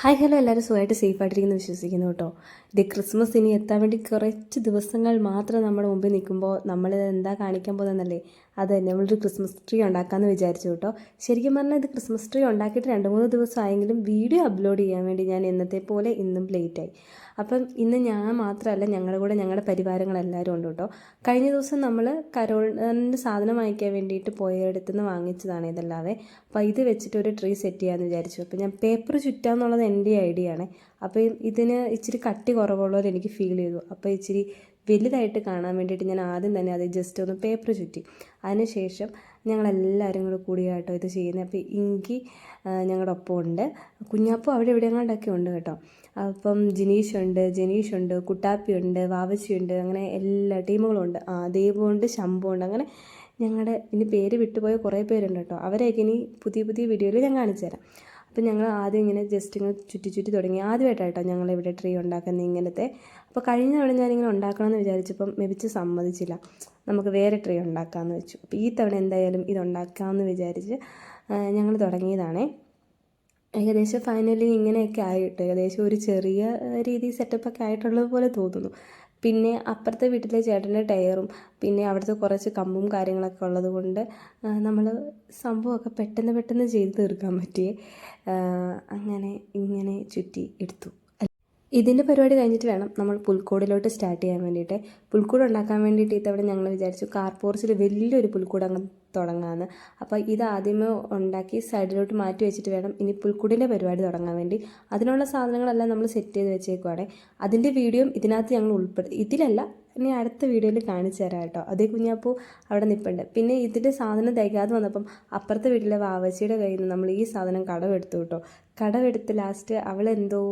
Hi hello, എല്ലാവരും സുഖമായിട്ട് സേഫായിട്ടിരിക്കുന്നു വിശ്വസിക്കുന്നു കേട്ടോ. ഇത് ക്രിസ്മസ് ഇനി എത്താൻ വേണ്ടി കുറച്ച് ദിവസങ്ങൾ മാത്രം നമ്മുടെ മുമ്പിൽ നിൽക്കുമ്പോൾ നമ്മൾ എന്താ കാണിക്കാൻ പോകുന്നതെന്നല്ലേ, അത് നമ്മളൊരു ക്രിസ്മസ് ട്രീ ഉണ്ടാക്കാമെന്ന് വിചാരിച്ചു കേട്ടോ. ശരിക്കും പറഞ്ഞാൽ ഇത് ക്രിസ്മസ് ട്രീ ഉണ്ടാക്കിയിട്ട് 2-3 ദിവസം ആയെങ്കിലും വീഡിയോ അപ്ലോഡ് ചെയ്യാൻ വേണ്ടി ഞാൻ എന്നത്തെ പോലെ ഇന്നും ലേറ്റായി. അപ്പം ഇന്ന് ഞാൻ മാത്രമല്ല, ഞങ്ങളുടെ കൂടെ ഞങ്ങളുടെ പരിവാരങ്ങളെല്ലാവരും ഉണ്ട് കേട്ടോ. കഴിഞ്ഞ ദിവസം നമ്മൾ കരോളിൻ്റെ സാധനം വാങ്ങിക്കാൻ വേണ്ടിയിട്ട് പോയടുത്തുനിന്ന് വാങ്ങിച്ചതാണ് ഇതല്ലാതെ. അപ്പോൾ ഇത് വെച്ചിട്ട് ഒരു ട്രീ സെറ്റ് ചെയ്യാമെന്ന് വിചാരിച്ചു. അപ്പോൾ ഞാൻ പേപ്പർ ചുറ്റാമെന്നുള്ളത് എൻ്റെ ഐഡിയ ആണ്. അപ്പോൾ ഇതിന് ഇച്ചിരി കട്ടി കുറവുള്ളവർ എനിക്ക് ഫീൽ ചെയ്തു. അപ്പോൾ ഇച്ചിരി വലുതായിട്ട് കാണാൻ വേണ്ടിയിട്ട് ഞാൻ ആദ്യം തന്നെ അത് ജസ്റ്റ് ഒന്ന് പേപ്പർ ചുറ്റി. അതിനുശേഷം ഞങ്ങളെല്ലാവരും കൂടെ കൂടിയാട്ടോ ഇത് ചെയ്യുന്നത്. അപ്പോൾ ഇങ്കി ഞങ്ങളുടെ ഒപ്പം ഉണ്ട്, കുഞ്ഞാപ്പൂ അവിടെ ഇവിടെ എങ്ങാണ്ടൊക്കെ ഉണ്ട് കേട്ടോ. അപ്പം ജനീഷുണ്ട്, കുട്ടാപ്പിയുണ്ട്, വാവച്ചിയുണ്ട്, അങ്ങനെ എല്ലാ ടീമുകളുണ്ട്. ദീപമുണ്ട്, ശംഭുണ്ട്, അങ്ങനെ ഞങ്ങളുടെ ഇനി പേര് വിട്ടുപോയ കുറേ പേരുണ്ട് കേട്ടോ. അവരെയൊക്കെ ഇനി പുതിയ പുതിയ വീഡിയോയിൽ ഞാൻ കാണിച്ചു തരാം. അപ്പം ഞങ്ങൾ ആദ്യം ഇങ്ങനെ ജസ്റ്റ് ഇങ്ങനെ ചുറ്റി തുടങ്ങി. ആദ്യമായിട്ടാട്ടോ ഞങ്ങളിവിടെ ട്രീ ഉണ്ടാക്കുന്നത് ഇങ്ങനത്തെ. അപ്പോൾ കഴിഞ്ഞ തവണ ഞാനിങ്ങനെ ഉണ്ടാക്കണമെന്ന് വിചാരിച്ചപ്പം മെബിച്ച് സമ്മതിച്ചില്ല, നമുക്ക് വേറെ ട്രീ ഉണ്ടാക്കാമെന്ന് വെച്ചു. അപ്പോൾ ഈ തവണ എന്തായാലും ഇതുണ്ടാക്കാമെന്ന് വിചാരിച്ച് ഞങ്ങൾ തുടങ്ങിയതാണേ. ഏകദേശം ഫൈനലി ഇങ്ങനെയൊക്കെ ആയിട്ട് ഏകദേശം ഒരു ചെറിയ രീതി സെറ്റപ്പൊക്കെ ആയിട്ടുള്ളത് പോലെ തോന്നുന്നു. പിന്നെ അപ്പുറത്തെ വീട്ടിലെ ചേട്ടൻ്റെ ടയറും പിന്നെ അവിടുത്തെ കുറച്ച് കമ്പും കാര്യങ്ങളൊക്കെ ഉള്ളത് കൊണ്ട് നമ്മൾ സംഭവമൊക്കെ പെട്ടെന്ന് ചെയ്ത് തീർക്കാൻ പറ്റിയേ. അങ്ങനെ ഇങ്ങനെ ചുറ്റി എടുത്തു. ഇതിൻ്റെ പരിപാടി കഴിഞ്ഞിട്ട് വേണം നമ്മൾ പുൽക്കൂടിലോട്ട് സ്റ്റാർട്ട് ചെയ്യാൻ വേണ്ടിയിട്ട്. പുൽക്കൂട് ഉണ്ടാക്കാൻ വേണ്ടിയിട്ട് ഇത്തവണ ഞങ്ങൾ വിചാരിച്ചു കാർപോർച്ചിൽ വലിയൊരു പുൽക്കൂട് അങ്ങ് തുടങ്ങാമെന്ന്. അപ്പോൾ ഇത് ആദ്യമേ ഉണ്ടാക്കി സൈഡിലോട്ട് മാറ്റി വെച്ചിട്ട് വേണം ഇനി പുൽക്കൂടിൻ്റെ പരിപാടി തുടങ്ങാൻ വേണ്ടി. അതിനുള്ള സാധനങ്ങളെല്ലാം നമ്മൾ സെറ്റ് ചെയ്ത് വെച്ചേക്കുവാണ്. അതിൻ്റെ വീഡിയോയും ഇതിനകത്ത് ഞങ്ങൾ ഇതിലല്ല, ഇനി അടുത്ത വീഡിയോയിൽ കാണിച്ചു തരാം കേട്ടോ. അതേ കുഞ്ഞാപ്പൂ അവിടെ നിൽപ്പുണ്ട്. പിന്നെ ഇതിൻ്റെ സാധനം തികയാതെ വന്നപ്പം അപ്പുറത്തെ വീട്ടിലെ വാവച്ചിയുടെ കയ്യിൽ നിന്ന് നമ്മൾ ഈ സാധനം കടമെടുത്തു കേട്ടോ. കടമെടുത്ത് ലാസ്റ്റ് അവളെന്തോ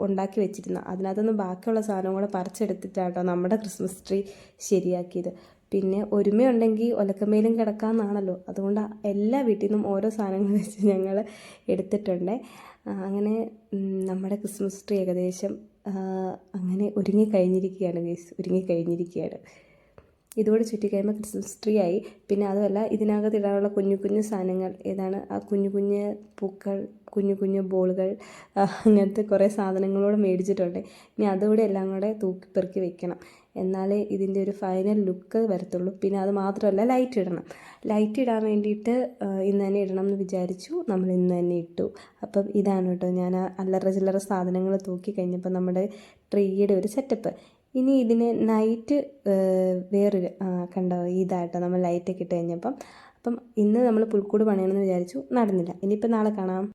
ഉണ്ടാക്കി വെച്ചിരുന്നു, അതിനകത്തുനിന്ന് ബാക്കിയുള്ള സാധനം കൂടെ പറിച്ചെടുത്തിട്ടാട്ടോ നമ്മുടെ ക്രിസ്മസ് ട്രീ ശരിയാക്കിയത്. പിന്നെ ഒരുമയുണ്ടെങ്കിൽ ഒലക്കമേലും കിടക്കാമെന്നാണല്ലോ, അതുകൊണ്ട് എല്ലാ വീട്ടിൽ നിന്നും ഓരോ സാധനങ്ങൾ വെച്ച് ഞങ്ങൾ എടുത്തിട്ടുണ്ട്. അങ്ങനെ നമ്മുടെ ക്രിസ്മസ് ട്രീ ഏകദേശം അങ്ങനെ ഒരുങ്ങിക്കഴിഞ്ഞിരിക്കുകയാണ്. ഇതുകൂടെ ചുറ്റിക്കഴിയുമ്പോൾ ക്രിസ്മസ് ട്രീ ആയി. പിന്നെ അതുമല്ല, ഇതിനകത്ത് ഇടാനുള്ള കുഞ്ഞു സാധനങ്ങൾ ഏതാണ്, ആ കുഞ്ഞു പൂക്കൾ, കുഞ്ഞു ബോളുകൾ, അങ്ങനത്തെ കുറേ സാധനങ്ങളോട് മേടിച്ചിട്ടുണ്ട്. ഇനി അതുകൂടെ എല്ലാം കൂടെ തൂക്കിപ്പെറുക്കി വെക്കണം, എന്നാലേ ഇതിൻ്റെ ഒരു ഫൈനൽ ലുക്ക് വരത്തുള്ളൂ. പിന്നെ അത് മാത്രമല്ല, ലൈറ്റ് ഇടാൻ വേണ്ടിയിട്ട് ഇന്ന് തന്നെ ഇടണം എന്ന് വിചാരിച്ചു. നമ്മൾ ഇന്ന് തന്നെ ഇട്ടു. അപ്പം ഇതാണ് കേട്ടോ ഞാൻ അല്ലറ ചില്ലറ സാധനങ്ങൾ തൂക്കി കഴിഞ്ഞപ്പോൾ നമ്മുടെ ട്രീയുടെ ഒരു സെറ്റപ്പ്. ഇനി ഇതിന് നൈറ്റ് വേറൊരു കണ്ടോ, ഇതാട്ടോ നമ്മൾ ലൈറ്റൊക്കെ ഇട്ട് കഴിഞ്ഞപ്പം. അപ്പം ഇന്ന് നമ്മൾ പുൽക്കൂട് പണിയണമെന്ന് വിചാരിച്ചു, നടന്നില്ല. ഇനിയിപ്പോൾ നാളെ കാണാം.